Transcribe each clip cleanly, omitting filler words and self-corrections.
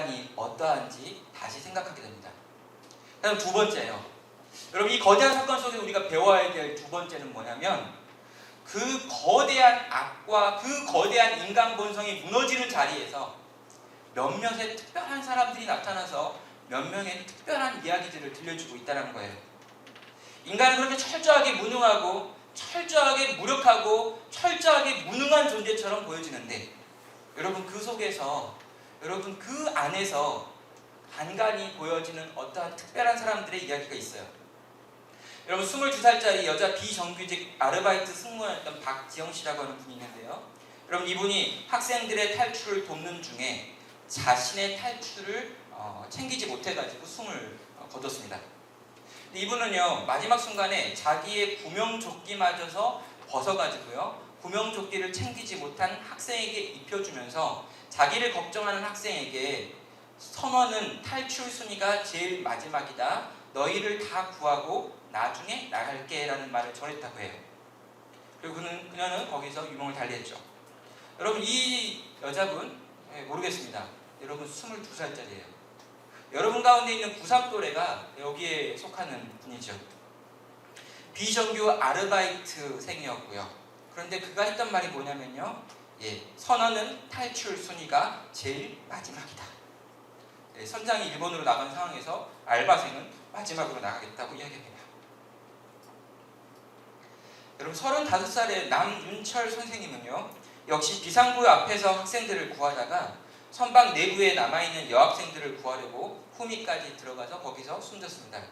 이 어떠한지 다시 생각하게 됩니다. 그다음 두 번째예요. 여러분, 이 거대한 사건 속에 우리가 배워야 될 두 번째는 뭐냐면, 그 거대한 악과 그 거대한 인간 본성이 무너지는 자리에서 몇몇의 특별한 사람들이 나타나서 몇 명의 특별한 이야기들을 들려주고 있다는 거예요. 인간은 그렇게 철저하게 무능하고 철저하게 무력하고 철저하게 무능한 존재처럼 보여지는데, 여러분, 그 속에서, 여러분, 그 안에서 간간히 보여지는 어떠한 특별한 사람들의 이야기가 있어요. 여러분, 22살짜리 여자 비정규직 아르바이트 승무원이었던 박지영 씨라고 하는 분이 있는데요. 여러분, 이분이 학생들의 탈출을 돕는 중에 자신의 탈출을 챙기지 못해가지고 숨을 거뒀습니다. 근데 이분은요, 마지막 순간에 자기의 구명조끼마저서 벗어가지고요, 구명조끼를 챙기지 못한 학생에게 입혀주면서 자기를 걱정하는 학생에게 선원은 탈출 순위가 제일 마지막이다, 너희를 다 구하고 나중에 나갈게 라는 말을 전했다고 해요. 그리고 그녀는 거기서 유명을 달리했죠. 여러분, 이 여자분 모르겠습니다. 여러분, 22살짜리예요. 여러분 가운데 있는 고3 또래가 여기에 속하는 분이죠. 비정규 아르바이트생이었고요. 그런데 그가 했던 말이 뭐냐면요, 선언은 탈출 순위가 제일 마지막이다. 선장이 일본으로 나간 상황에서 알바생은 마지막으로 나가겠다고 이야기합니다. 여러분, 35살의 남윤철 선생님은요, 역시 비상구 앞에서 학생들을 구하다가 선박 내부에 남아있는 여학생들을 구하려고 후미까지 들어가서 거기서 숨졌습니다.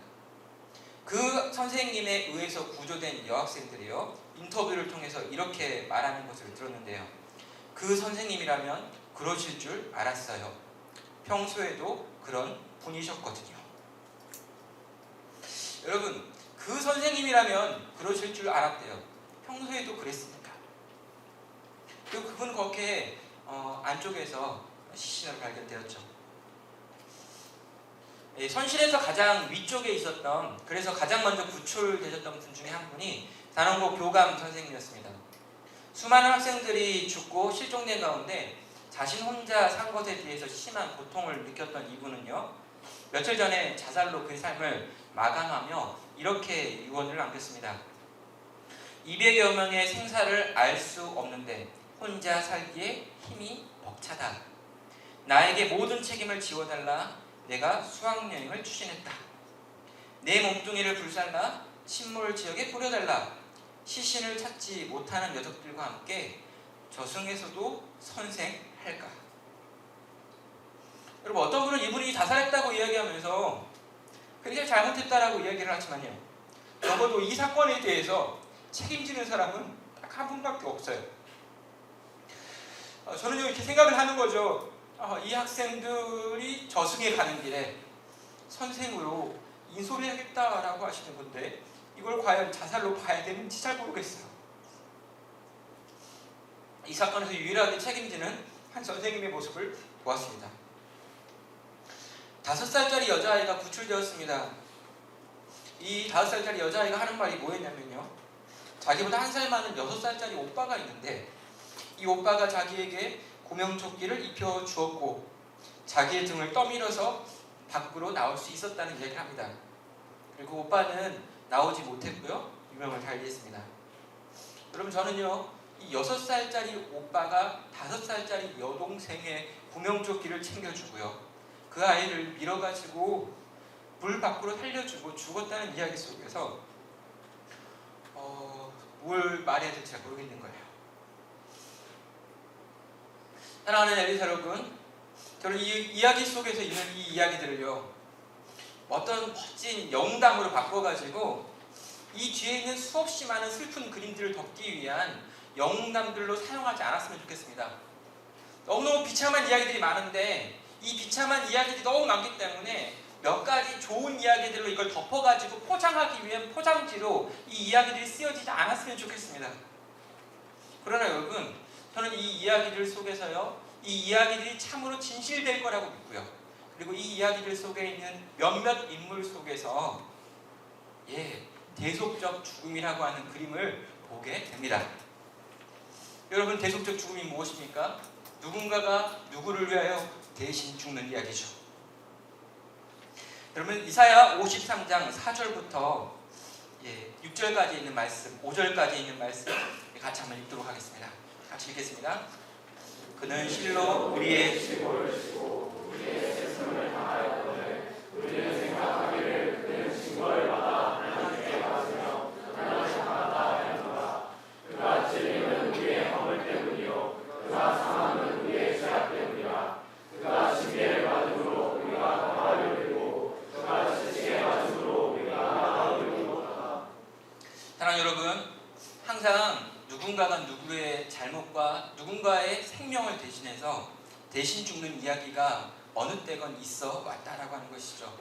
그 선생님에 의해서 구조된 여학생들이요, 인터뷰를 통해서 이렇게 말하는 것을 들었는데요. 그 선생님이라면 그러실 줄 알았어요. 평소에도 그런 분이셨거든요. 여러분, 그 선생님이라면 그러실 줄 알았대요. 평소에도 그랬습니까? 그리고 그분 그렇게 안쪽에서 시신으로 발견되었죠. 선실에서 가장 위쪽에 있었던, 그래서 가장 먼저 구출되셨던 분 중에 한 분이 단원고 교감 선생님이었습니다. 수많은 학생들이 죽고 실종된 가운데 자신 혼자 산 것에 대해서 심한 고통을 느꼈던 이분은요, 며칠 전에 자살로 그 삶을 마감하며 이렇게 유언을 남겼습니다. 200여 명의 생사를 알 수 없는데 혼자 살기에 힘이 벅차다. 나에게 모든 책임을 지워달라. 내가 수학여행을 추진했다. 내 몸뚱이를 불살라 침몰 지역에 뿌려달라. 시신을 찾지 못하는 녀석들과 함께 저승에서도 선생할까. 여러분, 어떤 분은 이분이 자살했다고 이야기하면서 굉장히 잘못했다라고 이야기를 하지만요, 적어도 이 사건에 대해서 책임지는 사람은 딱 한 분밖에 없어요. 저는 이렇게 생각을 하는 거죠. 이 학생들이 저승에 가는 길에 선생으로 인솔해야겠다라고 하시는 건데, 이걸 과연 자살로 봐야 되는지 잘 모르겠어요. 이 사건에서 유일하게 책임지는 한 선생님의 모습을 보았습니다. 5살짜리 여자아이가 구출되었습니다. 이 5살짜리 여자아이가 하는 말이 뭐였냐면요, 자기보다 1살 많은 6살짜리 오빠가 있는데 이 오빠가 자기에게 구명조끼를 입혀주었고 자기의 등을 떠밀어서 밖으로 나올 수 있었다는 이야기를 합니다. 그리고 오빠는 나오지 못했고요, 유명을 달리했습니다. 여러분, 저는요, 이 6살짜리 오빠가 5살짜리 여동생의 구명조끼를 챙겨주고요, 그 아이를 밀어가지고 물 밖으로 살려주고 죽었다는 이야기 속에서 뭘 말해야 될지 잘 모르겠는 거예요. 사랑하는 엘리사 여러분, 저는 이 이야기 속에서 있는 이 이야기들을요, 어떤 멋진 영담으로 바꿔가지고 이 뒤에 있는 수없이 많은 슬픈 그림들을 덮기 위한 영담들로 사용하지 않았으면 좋겠습니다. 너무너무 비참한 이야기들이 많은데 이 비참한 이야기들이 너무 많기 때문에 몇 가지 좋은 이야기들로 이걸 덮어가지고 포장하기 위한 포장지로 이 이야기들이 쓰여지지 않았으면 좋겠습니다. 그러나 여러분, 저는 이 이야기들 속에서요, 이 이야기들이 참으로 진실될 거라고 믿고요, 그리고 이 이야기들 속에 있는 몇몇 인물 속에서 대속적 죽음이라고 하는 그림을 보게 됩니다. 여러분, 대속적 죽음이 무엇입니까? 누군가가 누구를 위하여 대신 죽는 이야기죠. 여러분 이사야 53장 4절부터 6절까지 있는 말씀, 5절까지 있는 말씀 같이 한번 읽도록 하겠습니다. 같이 읽겠습니다. 그는 실로 우리의 시골을 지고 우리의 세습을 당하였거늘 우리는 생각하기를 그는 증거를 받아 하나님께 받으며 하나님께 받아 하였노라. 그가 찔림은 우리의 허물 때문이요 그가 상함은 우리의 죄악 때문이라. 그가 징계를 받음으로 우리가 평화를 누리고 그가 지식에 맞음으로 우리가 평화를 누리고다. 사랑하는 여러분, 항상 누군가가 누구의 잘못과 누군가의 생명을 대신해서 대신 죽는 이야기가 어느 때건 있어 왔다라고 하는 것이죠.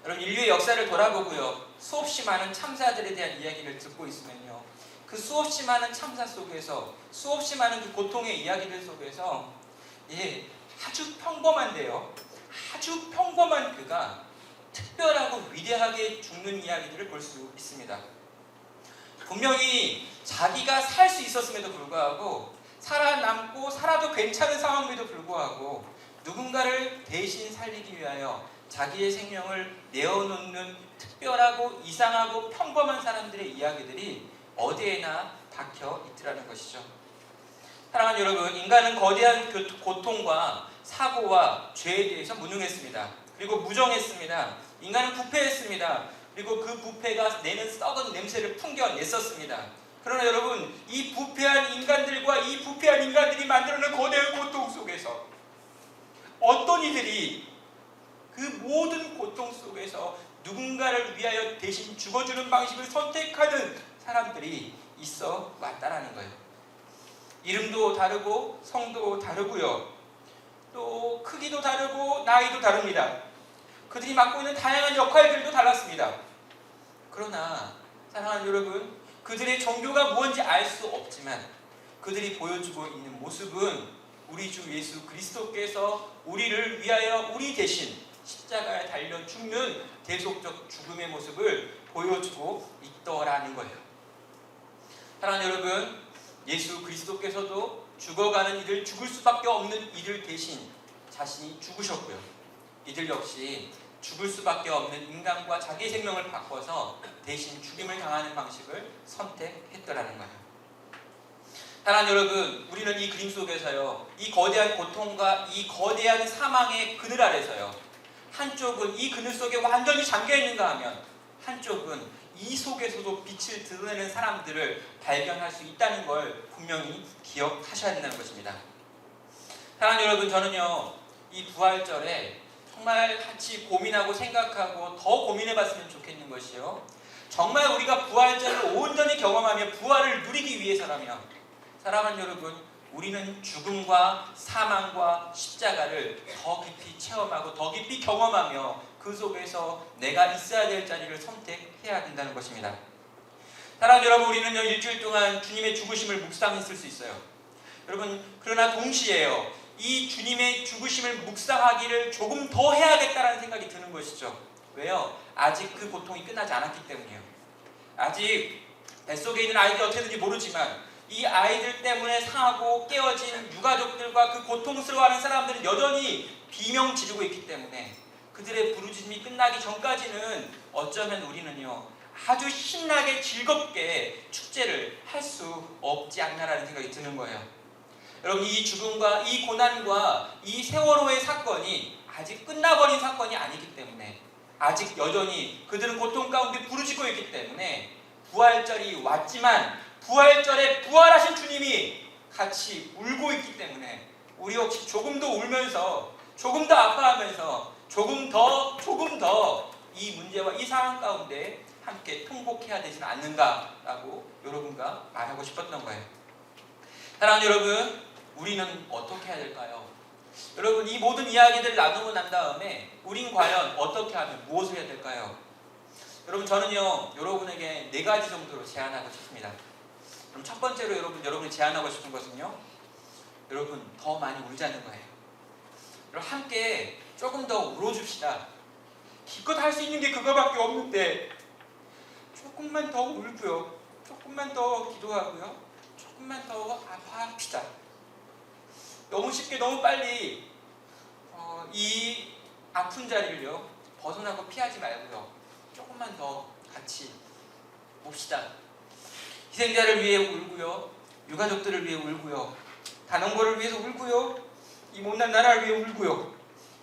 여러분 인류의 역사를 돌아보고요, 수없이 많은 참사들에 대한 이야기를 듣고 있으면요, 그 수없이 많은 참사 속에서 수없이 많은 그 고통의 이야기들 속에서 아주 평범한데요, 아주 평범한 그가 특별하고 위대하게 죽는 이야기들을 볼 수 있습니다. 분명히 자기가 살 수 있었음에도 불구하고, 살아남고 살아도 괜찮은 상황임에도 불구하고 누군가를 대신 살리기 위하여 자기의 생명을 내어놓는 특별하고 이상하고 평범한 사람들의 이야기들이 어디에나 박혀 있더라는 것이죠. 사랑하는 여러분, 인간은 거대한 고통과 사고와 죄에 대해서 무능했습니다. 그리고 무정했습니다. 인간은 부패했습니다. 그리고 그 부패가 내는 썩은 냄새를 풍겨냈었습니다. 그러나 여러분, 이 부패한 인간들과 이 부패한 인간들이 만들어낸 거대한 고통 속에서 어떤 이들이 그 모든 고통 속에서 누군가를 위하여 대신 죽어주는 방식을 선택하는 사람들이 있어 왔다라는 거예요. 이름도 다르고 성도 다르고요, 또 크기도 다르고 나이도 다릅니다. 그들이 맡고 있는 다양한 역할들도 달랐습니다. 그러나 사랑하는 여러분, 그들의 종교가 무엇인지 알 수 없지만 그들이 보여주고 있는 모습은 우리 주 예수 그리스도께서 우리를 위하여 우리 대신 십자가에 달려 죽는 대속적 죽음의 모습을 보여주고 있더라는 거예요. 사랑하는 여러분, 예수 그리스도께서도 죽어가는 이들, 죽을 수밖에 없는 이들 대신 자신이 죽으셨고요, 이들 역시 죽을 수밖에 없는 인간과 자기 생명을 바꿔서 대신 죽임을 당하는 방식을 선택했더라는 거예요. 사랑하는 여러분, 우리는 이 그림 속에서요, 이 거대한 고통과 이 거대한 사망의 그늘 아래서요, 한쪽은 이 그늘 속에 완전히 잠겨있는가 하면 한쪽은 이 속에서도 빛을 드러내는 사람들을 발견할 수 있다는 걸 분명히 기억하셔야 된다는 것입니다. 사랑하는 여러분, 저는요, 이 부활절에 정말 같이 고민하고 생각하고 더 고민해봤으면 좋겠는 것이요, 정말 우리가 부활절을 온전히 경험하며 부활을 누리기 위해서라면, 사랑하는 여러분, 우리는 죽음과 사망과 십자가를 더 깊이 체험하고 더 깊이 경험하며 그 속에서 내가 있어야 될 자리를 선택해야 된다는 것입니다. 사랑하는 여러분, 우리는요, 일주일 동안 주님의 죽으심을 묵상했을 수 있어요. 여러분, 그러나 동시에요, 이 주님의 죽으심을 묵상하기를 조금 더 해야겠다라는 생각이 드는 것이죠. 왜요? 아직 그 고통이 끝나지 않았기 때문이에요. 아직 뱃속에 있는 아이들이 어떻게 되는지 모르지만 이 아이들 때문에 상하고 깨어진 유가족들과 그 고통스러워하는 사람들은 여전히 비명 지르고 있기 때문에 그들의 부르짖음이 끝나기 전까지는 어쩌면 우리는요, 아주 신나게 즐겁게 축제를 할 수 없지 않나라는 생각이 드는 거예요. 여러분, 이 죽음과 이 고난과 이 세월호의 사건이 아직 끝나버린 사건이 아니기 때문에, 아직 여전히 그들은 고통 가운데 부르짖고 있기 때문에 부활절이 왔지만 부활절에 부활하신 주님이 같이 울고 있기 때문에 우리 역시 조금 더 울면서, 조금 더 아파하면서, 조금 더 이 문제와 이 상황 가운데 함께 통곡해야 되지는 않는가라고 여러분과 말하고 싶었던 거예요. 사랑하는 여러분, 우리는 어떻게 해야 될까요? 여러분, 이 모든 이야기들을 나누고 난 다음에 우린 과연 어떻게 하면 무엇을 해야 될까요? 여러분, 저는요, 여러분에게 4가지 정도로 제안하고 싶습니다. 그럼 첫 번째로 여러분이 제안하고 싶은 것은요, 여러분, 더 많이 울자는 거예요. 여러분, 함께 조금 더 울어줍시다. 기껏 할 수 있는 게 그거밖에 없는데 조금만 더 울고요, 조금만 더 기도하고요, 조금만 더 아파합시다. 너무 쉽게 너무 빨리 이 아픈 자리를요 벗어나고 피하지 말고요 조금만 더 같이 봅시다. 희생자를 위해 울고요, 유가족들을 위해 울고요, 단원고를 위해서 울고요, 이 못난 나라를 위해 울고요,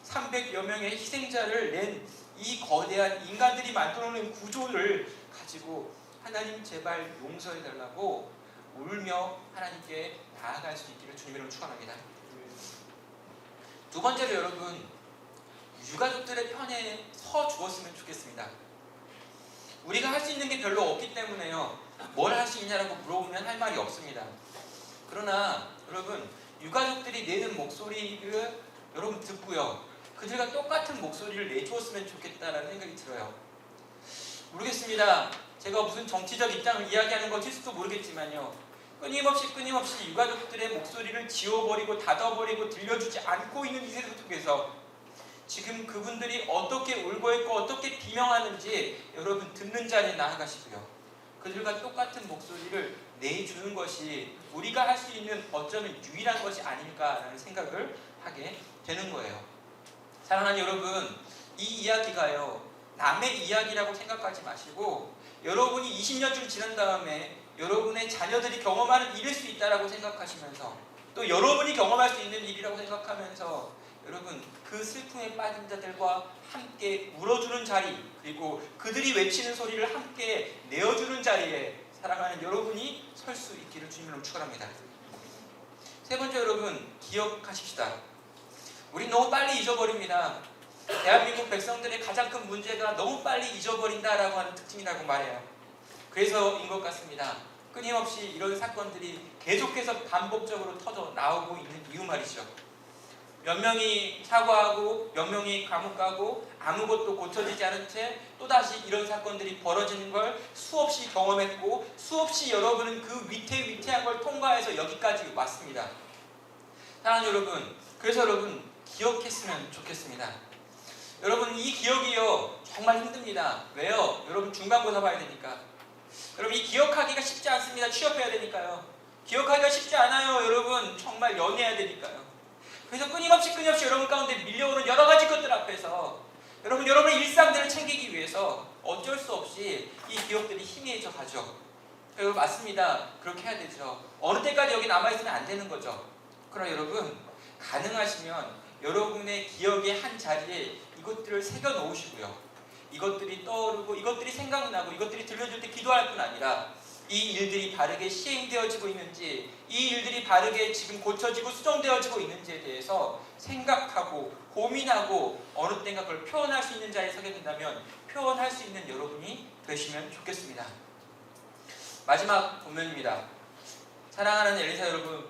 300여 명의 희생자를 낸 이 거대한 인간들이 만들어낸 구조를 가지고 하나님 제발 용서해달라고 울며 하나님께 나아갈 수 있기를 주님으로 축원합니다. 두 번째로 여러분, 유가족들의 편에 서 주었으면 좋겠습니다. 우리가 할 수 있는 게 별로 없기 때문에요, 뭘 할 수 있냐라고 물어보면 할 말이 없습니다. 그러나 여러분, 유가족들이 내는 목소리를 여러분 듣고요, 그들과 똑같은 목소리를 내주었으면 좋겠다라는 생각이 들어요. 모르겠습니다. 제가 무슨 정치적 입장을 이야기하는 것일지도 모르겠지만요, 끊임없이 유가족들의 목소리를 지워버리고 닫아버리고 들려주지 않고 있는 이 세상 속에서 지금 그분들이 어떻게 울고 있고 어떻게 비명하는지 여러분 듣는 자리에 나아가시고요, 그들과 똑같은 목소리를 내주는 것이 우리가 할 수 있는 어쩌면 유일한 것이 아닐까라는 생각을 하게 되는 거예요. 사랑하는 여러분, 이 이야기가요 남의 이야기라고 생각하지 마시고 여러분이 20년쯤 지난 다음에 여러분의 자녀들이 경험하는 일일 수 있다라고 생각하시면서 또 여러분이 경험할 수 있는 일이라고 생각하면서 여러분 그 슬픔에 빠진 자들과 함께 울어주는 자리, 그리고 그들이 외치는 소리를 함께 내어주는 자리에 사랑하는 여러분이 설 수 있기를 주님으로 축원합니다. 세 번째, 여러분 기억하십시다. 우리 너무 빨리 잊어버립니다. 대한민국 백성들의 가장 큰 문제가 너무 빨리 잊어버린다라고 하는 특징이라고 말해요. 그래서인 것 같습니다. 끊임없이 이런 사건들이 계속해서 반복적으로 터져 나오고 있는 이유 말이죠. 몇 명이 사과하고 몇 명이 감옥 가고 아무것도 고쳐지지 않은 채 또다시 이런 사건들이 벌어지는 걸 수없이 경험했고 수없이 여러분은 그 위태위태한 걸 통과해서 여기까지 왔습니다. 사랑하는 여러분, 그래서 여러분 기억했으면 좋겠습니다. 여러분 이 기억이요 정말 힘듭니다. 왜요? 여러분 중간고사 봐야 되니까. 여러분 이 기억하기가 쉽지 않습니다. 취업해야 되니까요. 기억하기가 쉽지 않아요. 여러분 정말 연애해야 되니까요. 그래서 끊임없이 여러분 가운데 밀려오는 여러 가지 것들 앞에서 여러분의 일상들을 챙기기 위해서 어쩔 수 없이 이 기억들이 희미해져 가죠. 여러분 맞습니다. 그렇게 해야 되죠. 어느 때까지 여기 남아있으면 안 되는 거죠. 그러나 여러분 가능하시면 여러분의 기억의 한 자리에 이것들을 새겨 놓으시고요, 이것들이 떠오르고 이것들이 생각나고 이것들이 들려줄 때 기도할 뿐 아니라 이 일들이 바르게 시행되어지고 있는지, 이 일들이 바르게 지금 고쳐지고 수정되어지고 있는지에 대해서 생각하고 고민하고 어느 때인가 그걸 표현할 수 있는 자리에 서게 된다면 표현할 수 있는 여러분이 되시면 좋겠습니다. 마지막 본문입니다. 사랑하는 엘리사 여러분,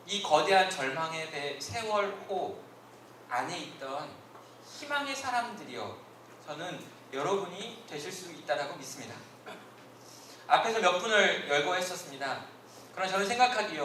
이 거대한 절망의 배 세월호 안에 있던 희망의 사람들이요, 저는 여러분이 되실 수 있다라고 믿습니다. 앞에서 몇 분을 열거했었습니다. 그러나 저는 생각하기요,